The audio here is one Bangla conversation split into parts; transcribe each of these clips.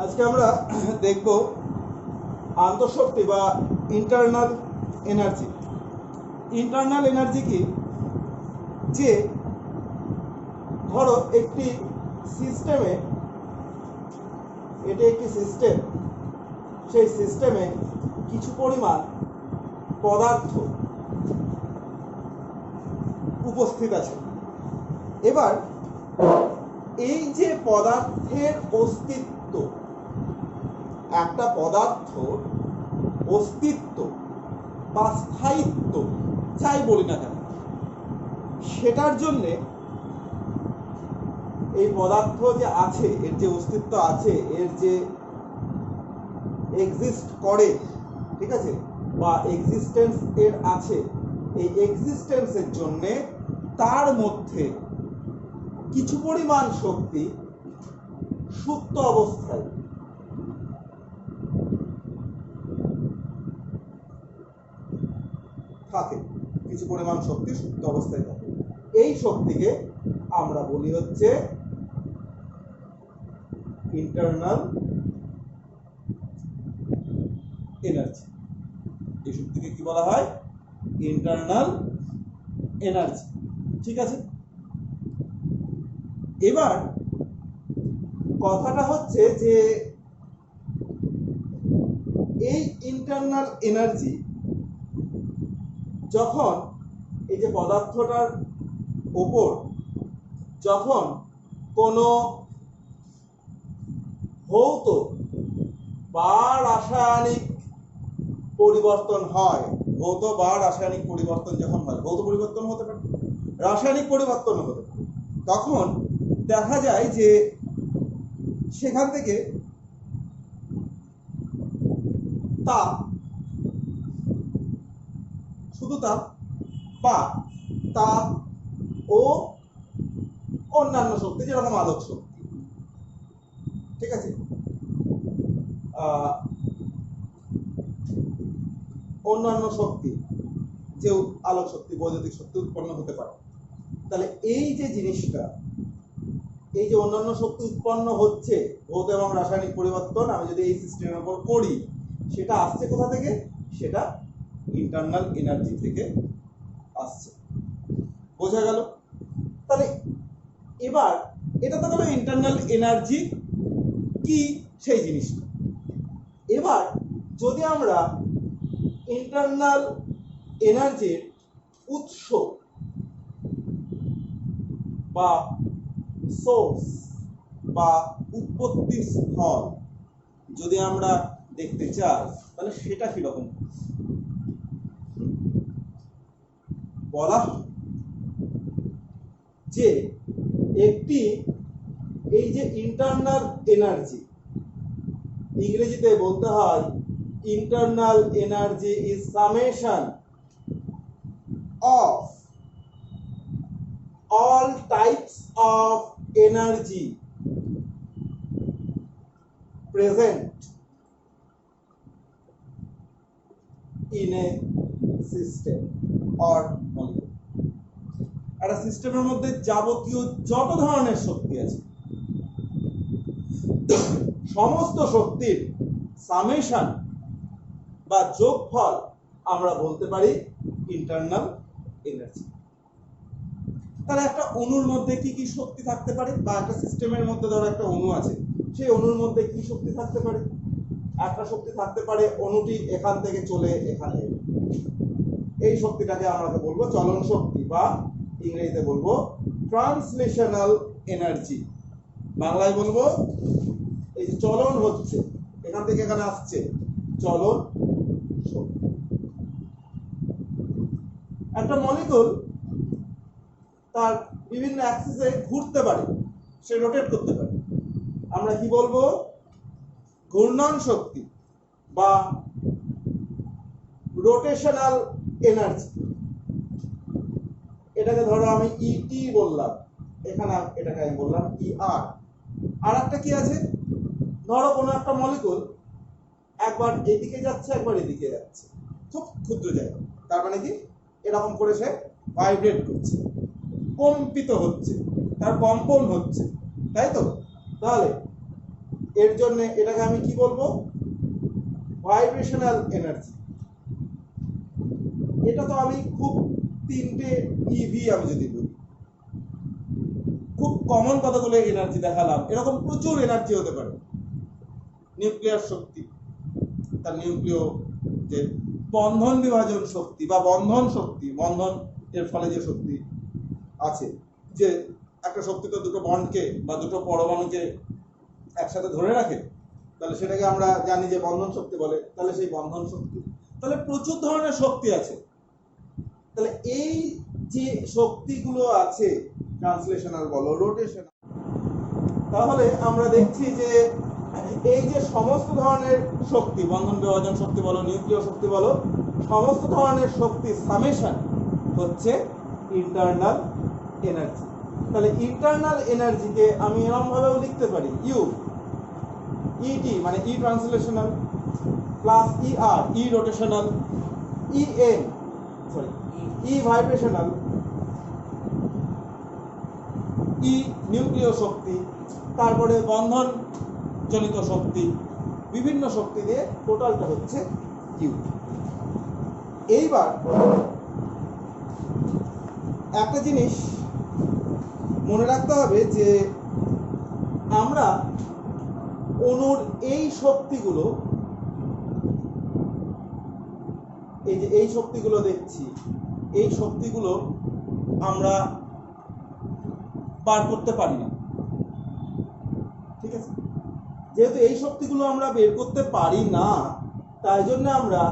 আজকে আমরা দেখব আন্তঃশক্তি বা ইন্টারনাল এনার্জি। ইন্টারনাল এনার্জি কি? যে ধরো একটি সিস্টেমে, এটি একটি সিস্টেম, সেই সিস্টেমে কিছু পরিমাণ পদার্থ উপস্থিত আছে। এবার এই যে পদার্থের অস্তিত্ব, একটা পদার্থ অস্তিত্ব বা স্থায়িত্ব যাই বলি না কেন, সেটার জন্যে এই পদার্থ যে আছে, এর যে অস্তিত্ব আছে, এর যে এক্সিস্ট করে, ঠিক আছে, বা এক্সিস্টেন্স এর আছে, এই এক্সিস্টেন্সের জন্যে তার মধ্যে কিছু পরিমাণ শক্তি সুপ্ত অবস্থায় থাকে, কিছু পরিমাণ শক্তি সুপ্ত অবস্থায় থাকে। এই শক্তিকে আমরা বলি হচ্ছে ইন্টারনাল এনার্জি। এই শক্তিকে কি বলা হয়? Internal energy. ঠিক আছে, এবার কথাটা হচ্ছে যে এই ইন্টারনাল এনার্জি যখন এই যে পদার্থটার উপর যখন কোনো ভৌত বা রাসায়নিক পরিবর্তন হয়, ভৌত বা রাসায়নিক পরিবর্তন যখন হয়, ভৌত পরিবর্তন হতে পারে, রাসায়নিক পরিবর্তন হতে পারে, তখন দেখা যায় যে সেখান থেকে তাপ, শুধু তাপ বা তাপ ও অন্যান্য শক্তি, যেরকম আলোক শক্তি, ঠিক আছে, অন্যান্য শক্তি, যে আলোক শক্তি, বৈদ্যুতিক শক্তি উৎপন্ন হতে পারে। তাহলে এই যে জিনিসটা, এই যে অন্যান্য শক্তি উৎপন্ন হচ্ছে ভৌত এবং রাসায়নিক পরিবর্তন, আমি যদি এই সিস্টেমের উপর করি, সেটা আসছে কোথা থেকে? সেটা ইন্টারনাল এনার্জি থেকে আসছে। বোঝা গেল? তাহলে এবার এটা তো গেল ইন্টারনাল এনার্জি কি সেই জিনিসটা। এবার যদি আমরা ইন্টারনাল এনার্জির উৎস বা সোর্স বা উৎপত্তি স্থল যদি আমরা দেখতে চাই, তাহলে সেটা কিরকম? বলা যে একটি, এই যে ইন্টারনাল এনার্জি, ইংরেজিতে বলতে হয় internal energy is summation of all types of energy present in a system or molecule। একটা সিস্টেমের মধ্যে যাবতীয় যত ধরনের শক্তি আছে, সমস্ত শক্তির সামেশন বা যোগফল আমরা বলতে পারি ইন্টারনাল এনার্জি। তাহলে একটা অণুর মধ্যে কি কি শক্তি থাকতে পারে, বা একটা সিস্টেমের মধ্যে ধরো একটা অণু আছে, সেই অণুর মধ্যে কি শক্তি থাকতে পারে? একটা শক্তি থাকতে পারে অণুটি এখান থেকে চলে এখানে এলো, এই শক্তিটাকে আমরা বলবো চলন শক্তি, বা ইংরেজিতে বলবো ট্রান্সলেশনাল এনার্জি। বাংলায় বলবো এই যে চলন হচ্ছে, এখান থেকে এখানে আসছে, চলন শক্তি। একটা মলিকুল তার বিভিন্ন অ্যাক্সিসে ঘুরতে পারে, সে রোটেট করতে পারে, আমরা কি বলবো? ঘূর্ণন শক্তি বা রোটেশনাল এনার্জি। এটাকে ধরো আমি ইটি বললাম, এখানে এটাকে আমি বললাম ইআর। আর একটা কি আছে, ধরো কোনো একটা মলিকুল একবার এদিকে যাচ্ছে, একবার এদিকে যাচ্ছে, খুব ক্ষুদ্র জায়গা, তার মানে কি এরকম করে সে ভাইব্রেট করছে, কম্পিত হচ্ছে, তার কম্পন হচ্ছে, তাই তো? তাহলে এর জন্য এটাকে আমি কি বলবো, ভাইব্রেশনাল এনার্জি। এটা তো আমি খুব তিনটে ইভি আমি যদি বলি, খুব কমন কতগুলো এনার্জি দেখালাম, এরকম প্রচুর এনার্জি হতে পারে। নিউক্লিয়ার শক্তি, তার নিউক্লিয় যে বন্ধন বিভাজন শক্তি বা বন্ধন শক্তি, বন্ধন এর ফলে যে শক্তি আছে, যে একটা শক্তি তো দুটো বন্ডকে বা দুটো পরমাণুকে একসাথে ধরে রাখে, তাহলে সেটাকে আমরা জানি যে বন্ধন শক্তি বলে। তাহলে সেই বন্ধন শক্তি, তাহলে প্রচুর ধরনের শক্তি আছে। তাহলে এই যে শক্তিগুলো আছে, ট্রান্সলেশনাল বলো, রোটেশনাল, তাহলে আমরা দেখছি যে এই যে সমস্ত ধরনের শক্তি, বন্ধন বিভাজন শক্তি বলো, নিউক্লিয় শক্তি বলো, সমস্ত ধরনের শক্তি সামেশন হচ্ছে ইন্টারনাল এনার্জি। তাহলে ইন্টারনাল এনার্জিকে আমি এরকম ভাবেও লিখতে পারি, ইউ ইটি মানে ই ট্রান্সলেশনাল প্লাস ই আর ই রোটেশনাল, ই এন সরি ই ভাইব্রেশনাল, ই নিউক্লিয় শক্তি, তারপরে বন্ধন জনিত শক্তি, বিভিন্ন শক্তি দিয়ে টোটালটা হচ্ছে ইউ। এইবার একটা জিনিস মনে রাখতে হবে যে আমরা অণুর এই শক্তিগুলো, এই যে এই শক্তিগুলো দেখছি, এই শক্তিগুলো আমরা বার করতে পারি না, ঠিক আছে? যেহেতু এই শক্তিগুলো আমরা বের করতে পারি না, তাই জন্য আমরা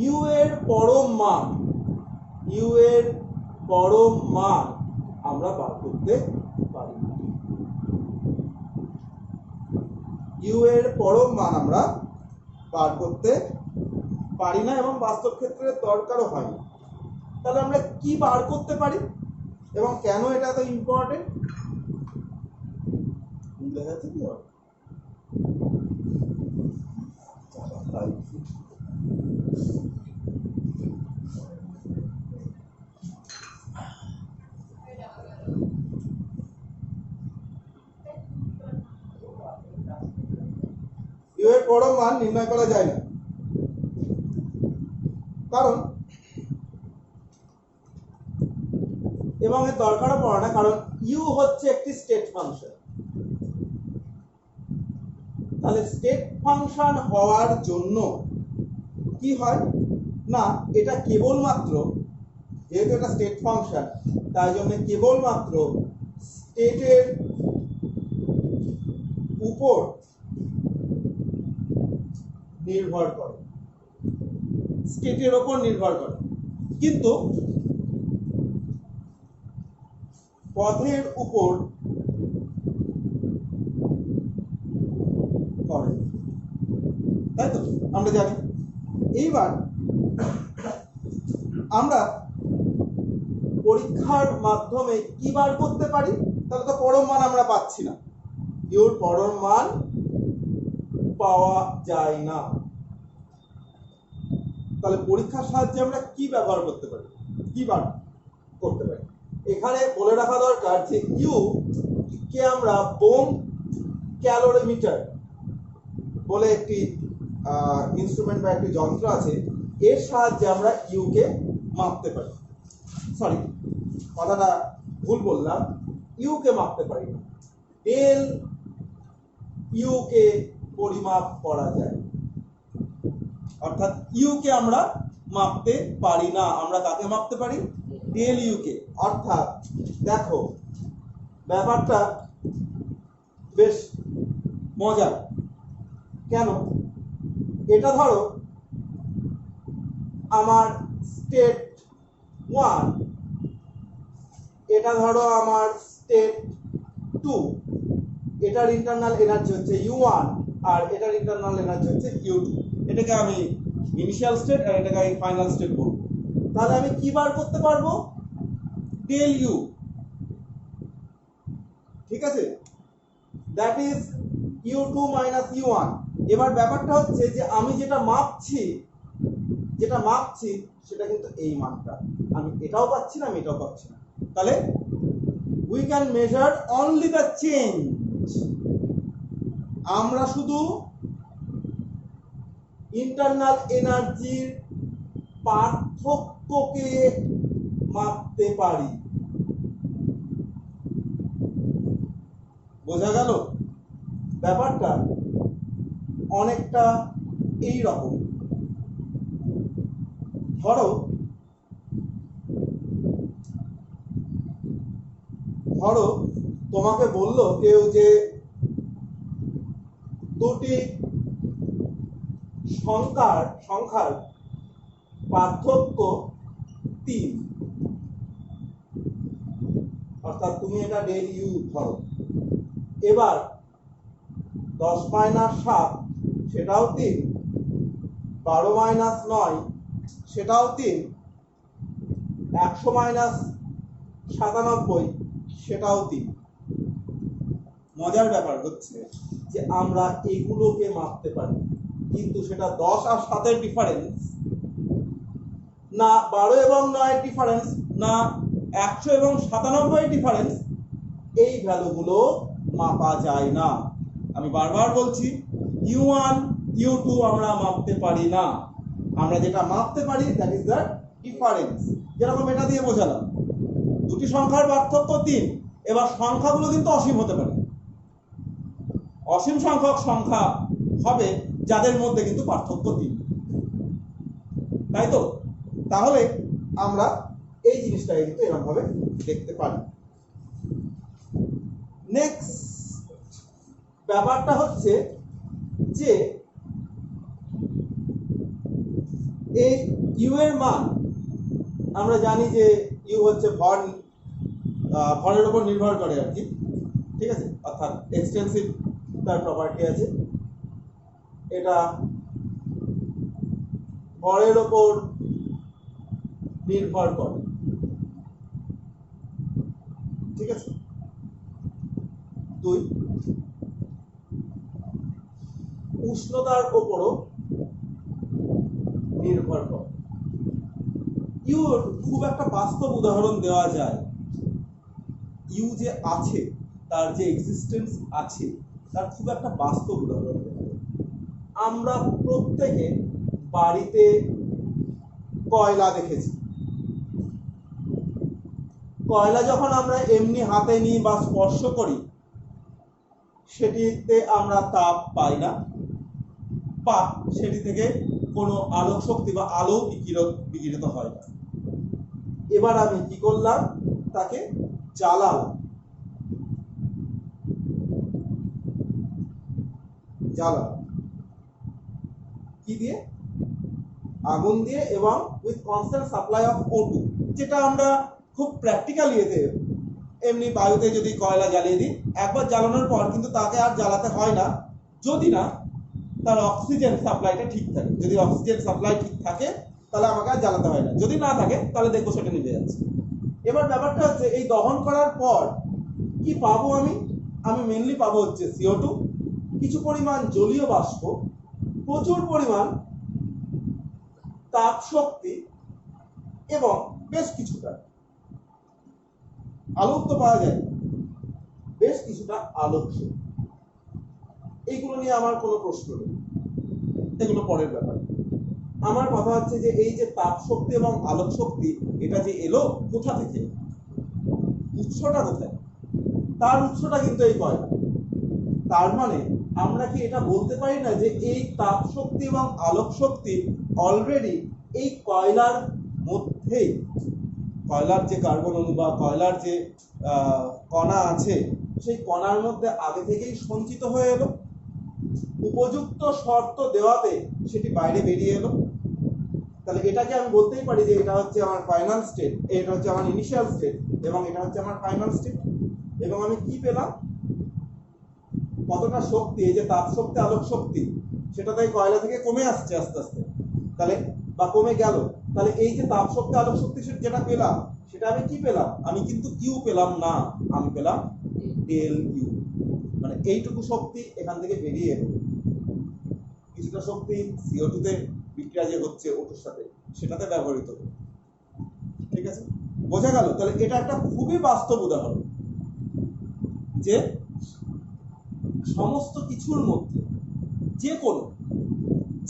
ইউ এর পরম মান, ইউ এর পরম মান আমরা বার করতে পারি না। ইউ এর পরম মান আমরা বার করতে পারি না এবং বাস্তব ক্ষেত্রে দরকারও হয় না। তাহলে আমরা কি বার করতে পারি এবং কেন এটা এত ইম্পর্টেন্ট? দেখা যাচ্ছে কি হবে? ইউ এর পরম মান নির্ণয় করা যায় না, কারণ এবং এর দরকারও পড়ে না, কারণ ইউ হচ্ছে একটি স্টেট ফাংশন। তাহলে স্টেট ফাংশন হওয়ার জন্য কি হয় না, এটা কেবলমাত্র, যেহেতু এটা স্টেট ফাংশন, তাই জন্য কেবলমাত্র স্টেটের উপর নির্ভর করে, স্টেটের উপর নির্ভর করে, কিন্তু পথের উপর করে, তাই তো আমরা জানি। এইবার আমরা পরীক্ষার মাধ্যমে কি বার করতে পারি? তাহলে তো পরম মান আমরা পাচ্ছি না, ইউর পরম মান পাওয়া যায় না। তাহলে পরীক্ষার সাহায্যে আমরা কি ব্যবহার করতে পারি, কি বার করতে পারি? এখানে বলে রাখা দরকার যে ইউ কে আমরা বোম ক্যালোরিমিটার বলে একটি ইনস্ট্রুমেন্ট বা একটি যন্ত্র আছে, এর সাহায্যে আমরা ইউ কে মাপতে পারি। সরি, কথাটা ভুল বললাম, ইউ কে মাপতে পারি না, ডেল ইউ কে পরিমাপ করা যায়, অর্থাৎ ইউ কে আমরা মাপতে পারি না। আমরা কাকে মাপতে পারি? ডেল ইউ কে। অর্থাৎ দেখো ব্যাপারটা বেশ মজার। কেন? এটা ধরো আমার স্টেট 1, এটা ধরো আমার স্টেট 2, এটার ইন্টারনাল এনার্জি হচ্ছে U1 আর এটার ইন্টারনাল এনার্জি হচ্ছে U2। এটাকে আমি ইনিশিয়াল স্টেট আর এটাকে আমি ফাইনাল স্টেট বলবো। তাহলে আমি কি বার করতে পারবো? ডেল ইউ, ঠিক আছে? That is U2 minus U1। এবার ব্যাপারটা হচ্ছে যে আমি যেটা মাপছি সেটা কিন্তু এই মানটা, আমি এটাও পাচ্ছি না, আমি এটাও পাচ্ছি না। তাহলে we can measure only the change আমরা শুধু ইন্টারনাল এনার্জির পার্থক্যকে মাপতে পারি। বোঝা গেল? ব্যাপারটা অনেকটা এই রকম। ধরো তোমাকে বললো কেউ যে দুটি সংখ্যার পার্থক্য 3, অর্থাৎ তুমি এটা ডেল ইউ ধরো। এবার 10 - 7 সেটাও 3, 12 - 9 সেটাও 3, 100 - 97 সেটাও 3। মজার ব্যাপার হচ্ছে যে আমরা এগুলোকে মাপতে পারি, কিন্তু সেটা 10 আর 7 ডিফারেন্স না, 12 এবং 9 ডিফারেন্স না, 100 এবং 97 ডিফারেন্স, এই ভ্যালুগুলো মাপা যায় না। আমি বারবার বলছি, U1 U2 আমরা মাপতে পারি না। আমরা যেটা মাপতে পারি দ্যাট ইজ দ্য ডিফারেন্স। যেরকম এটা দিয়ে বোঝালাম, দুটি সংখ্যার পার্থক্য 3। এবার সংখ্যাগুলো কিন্তু অসীম হতে পারে, অসীম সংখ্যক সংখ্যা হবে যাদের মধ্যে কিন্তু পার্থক্য 3, তাই তো? তাহলে আমরা এই জিনিসটাকে কিন্তু এরকম ভাবে দেখতে পারি। নেক্সট ব্যাপারটা হচ্ছে যে এই ইউ এর মান আমরা জানি যে ইউ হচ্ছে ভরের উপর নির্ভর করে আর কি, ঠিক আছে? অর্থাৎ এক্সটেন্সিভ তার প্রপার্টি আছে, এটা ভরের উপর নির্ভর করে, ঠিক আছে? 2, উষ্ণতার উপরও নির্ভর করে। ইউর খুব একটা বাস্তব উদাহরণ দেওয়া যায়। ইউ যে আছে, তার যে এক্সিস্টেন্স আছে, তার খুব একটা বাস্তব উদাহরণ দেওয়া যায়। আমরা প্রত্যেকে বাড়িতে কয়লা দেখেছি। কয়লা যখন আমরা এমনি হাতে নিই বা স্পর্শ করি, সেটিতে আমরা তাপ পাই না, বা সেটি থেকে কোনো আলোক শক্তি বা আলো বিকিরিত হয় না। এবার আমি কি করলাম, তাকে জ্বালালাম, কি দিয়ে? আগুন দিয়ে, এবং with constant supply of O2, যেটা আমরা খুব প্র্যাকটিক্যাল ইয়েতে এমনি বায়ুতে যদি কয়লা জ্বালিয়ে দিই, একবার জ্বালানোর পর কিন্তু তাকে আর জ্বালাতে হয় না, যদি না তার অক্সিজেন সাপ্লাইটা ঠিক থাকে। যদি অক্সিজেন সাপ্লাই ঠিক থাকে তাহলে আমাকে আর জ্বালাতে হয় না, যদি না থাকে তাহলে দেখবো সেটা নিভে যাচ্ছে। এবার ব্যাপারটা হচ্ছে এই দহন করার পর কি পাবো আমি মেনলি পাবো হচ্ছে CO2, কিছু পরিমাণ জলীয় বাষ্প, প্রচুর পরিমাণ তাপ শক্তি, এবং বেশ কিছুটা আলোক তো পাওয়া যায়, বেশ কিছুটা আলোক শক্তি। এইগুলো নিয়ে আমার কোনো প্রশ্ন নেই, এগুলো পরের ব্যাপার। আমার কথা হচ্ছে যে এই যে তাপ শক্তি এবং আলোক শক্তি, এটা যে এলো কোথা থেকে, উৎসটা কোথায়? তার উৎসটা কিন্তু এই কয়লা। তার মানে আমরা কি এটা বলতে পারি না যে এই তাপ শক্তি এবং আলোক শক্তি অলরেডি এই কয়লার মধ্যেই, কয়লার যে কার্বন অণু বা কয়লার যে কণা আছে, সেই কণার মধ্যে আগে থেকেই সঞ্চিত হয়ে এলো, উপযুক্ত শর্ত দেওয়াতে সেটি বাইরে বেরিয়ে এলো। তাহলে এটাকে আমি বলতেই পারি যে এটা হচ্ছে আমার ফাইনাল স্টেট, এটা হচ্ছে আমার ইনিশিয়াল স্টেট, এবং এটা হচ্ছে আমার ফাইনাল স্টেট। এবং আমি কি পেলাম, কতটা শক্তি, এই যে তাপ শক্তি আলোক শক্তি, সেটা তাই কয়লা থেকে কমে আসছে আস্তে আস্তে, তাহলে বা কমে গেল। তাহলে এই যে তাপ শক্তি আলোক শক্তি যেটা পেলাম, সেটা আমি কি পেলাম? আমি কিন্তু ইউ পেলাম না, আমি পেলাম ডেল ইউ। মানে এইটুকু শক্তি এখান থেকে বেরিয়ে এলো, কিছুটা শক্তি CO2 তে বিক্রিয়া যে হচ্ছে O2 এর সাথে, সেটাতে ব্যবহৃত হলো, ঠিক আছে? বোঝা গেল? তাহলে এটা একটা খুবই বাস্তব উদাহরণ যে সমস্ত কিছুর মধ্যে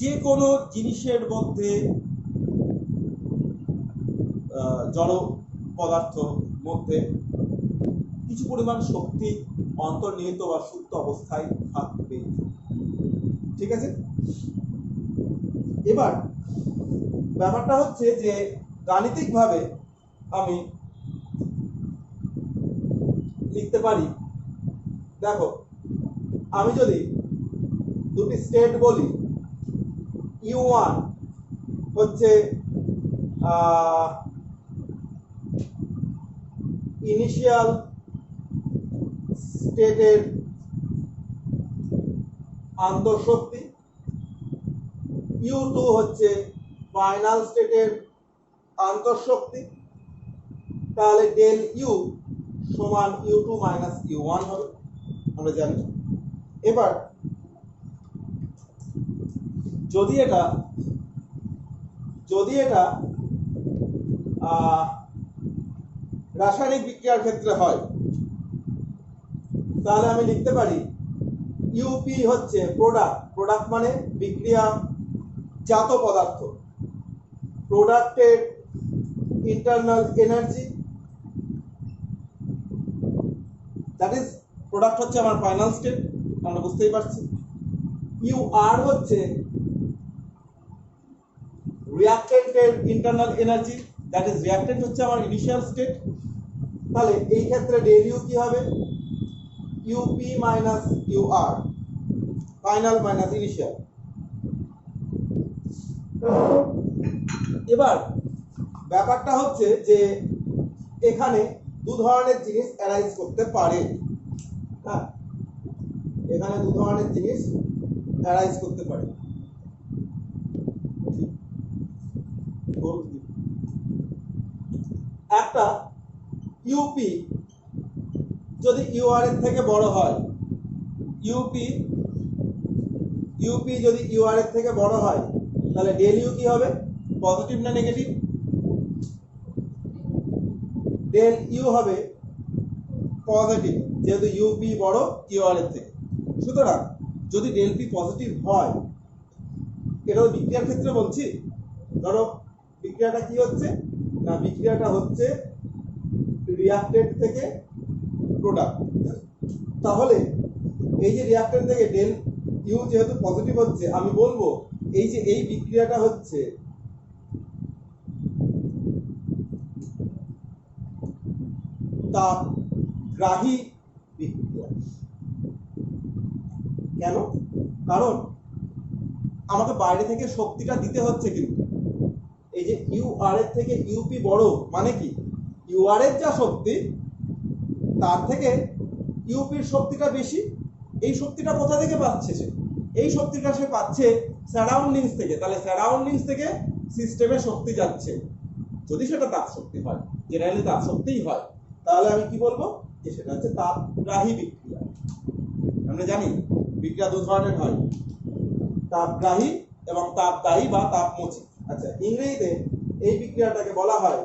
যে কোনো জিনিসের মধ্যে জড় পদার্থ মধ্যে কিছু পরিমাণ শক্তি অন্তর্নিহিত বা সুপ্ত অবস্থায় থাকবে। ঠিক আছে, এবার ব্যাপারটা হচ্ছে যে গাণিতিকভাবে আমি লিখতে পারি, দেখো আমি যদি দুটি স্টেট বলি, U1 হচ্ছে ইনিশিয়াল স্টেটের আন্তঃশক্তি, U2 হচ্ছে ফাইনাল স্টেটের আন্তঃশক্তি, তাহলে ডেল ইউ সমান U2 মাইনাস U1 হবে, আমরা জানি। এবার যদি এটা রাসায়নিক বিক্রিয়ার ক্ষেত্রে হয়, তাহলে আমি লিখতে পারি ইউপি হচ্ছে প্রোডাক্ট মানে বিক্রিয়াজাত পদার্থ, প্রোডাক্টের internal energy, that is product হচ্ছে আমার ফাইনাল স্টেট, আমরা বুঝতেই পারছি। ইউআর হচ্ছে রিঅ্যাক্টেন্টের ইন্টারনাল এনার্জি, দ্যাট ইজ রিঅ্যাক্টেন্ট হচ্ছে আমার ইনিশিয়াল স্টেট। তাহলে এই ক্ষেত্রে ডেল ইউ কি হবে? UP minus UR, final minus initial. এবার ব্যাপারটা হচ্ছে যে এখানে দু ধরনের জিনিস অ্যারাইজ করতে পারে। হ্যাঁ, এখানে দু ধরনের জিনিস অ্যারাইজ করতে পারে। একটা ইউপি যদি ইউআর এর থেকে বড় হয়, ইউপি যদি ইউআর এর থেকে বড় হয়, তাহলে ডেল ইউ কি হবে? পজিটিভ না নেগেটিভ? ডেল ইউ হবে পজিটিভ, যেহেতু ইউপি বড় ইউআর এর থেকে। সুতরাং যদি ডেল পি পজিটিভ হয়, এটাও বিক্রিয়ার ক্ষেত্রে বলছি, ধরো বিক্রিয়াটা কি হচ্ছে না, বিক্রিয়াটা হচ্ছে রিঅ্যাক্টেন্ট থেকে প্রোডাক্ট। তাহলে এই যে রিঅ্যাক্টেন্ট থেকে ডেল ইউ যেহেতু পজিটিভ হচ্ছে, আমি বলবো এই যে এই বিক্রিয়াটা হচ্ছে তাপগ্রাহী বিক্রিয়া। কেন? কারণ আমাকে বাইরে থেকে শক্তিটা দিতে হচ্ছে, কিন্তু এই যে ইউআর এর থেকে ইউপি বড় মানে কি, ইউআর এর যা শক্তি তার থেকে ইউপির শক্তিটা বেশি। এই শক্তিটা কোথা থেকে পাচ্ছে সে? এই শক্তিটা সে পাচ্ছে সারাউন্ডিংস থেকে। তাহলে সারাউন্ডিংস থেকে সিস্টেমে শক্তি যাচ্ছে, যদি সেটা তাপ শক্তি হয়, জেনারেলি তাপ শক্তিই হয়, তাহলে আমি কি বলবো যে সেটা হচ্ছে তাপগ্রাহী বিক্রিয়া। আমরা জানি বিক্রিয়া দু ধরনের হয়, তাপগ্রাহী এবং তাপদায়ী বা তাপমোচী। আচ্ছা, ইংরেজিতে এই বিক্রিয়াটাকে বলা হয়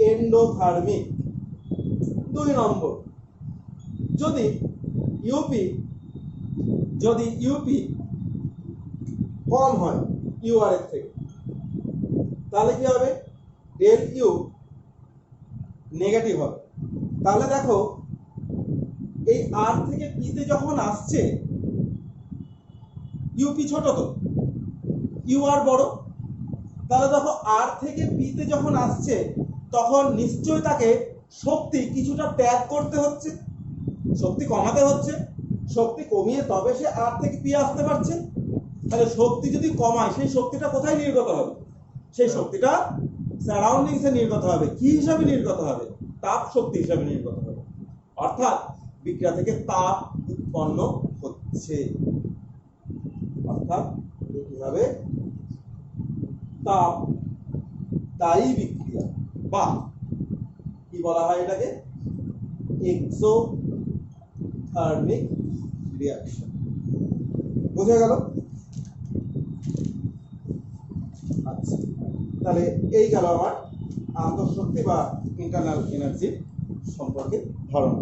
এন্ডোথার্মিক। 2 নম্বর, যদি ইউপি কম হয় ইউআর এর থেকে, তাহলে কি হবে? ডেল ইউ নেগেটিভ হবে। তাহলে দেখো এই আর থেকে পিতে যখন আসছে, ইউপি ছোট তো ইউআর বড়, তাহলে দেখো আর থেকে পিতে যখন আসছে তখন নিশ্চয়ই তাকে শক্তি কিছুটা ত্যাগ করতে হচ্ছে, শক্তি কমাতে হচ্ছে। শক্তি কমিয়ে তবে সে আর থেকে পি আসতে পারছে। তাহলে শক্তি যদি কমায়, সেই শক্তিটা কোথায় নির্গত হবে? সেই শক্তিটা সারাউন্ডিংসে নির্গত হবে। কি হিসাবে নির্গত হবে? তাপ শক্তি হিসাবে নির্গত হবে। অর্থাৎ বিক্রিয়া থেকে তাপ উৎপন্ন হচ্ছে, অর্থাৎ কিভাবে তাপদায়ী বিক্রিয়া, বা কি বলা হয় এটাকে, এক্সোথার্মিক রিঅ্যাকশন। বোঝা গেল? আচ্ছা, তাহলে এই গেল আমার আন্তঃশক্তি বা ইন্টারনাল এনার্জি সম্পর্কে ধারণা।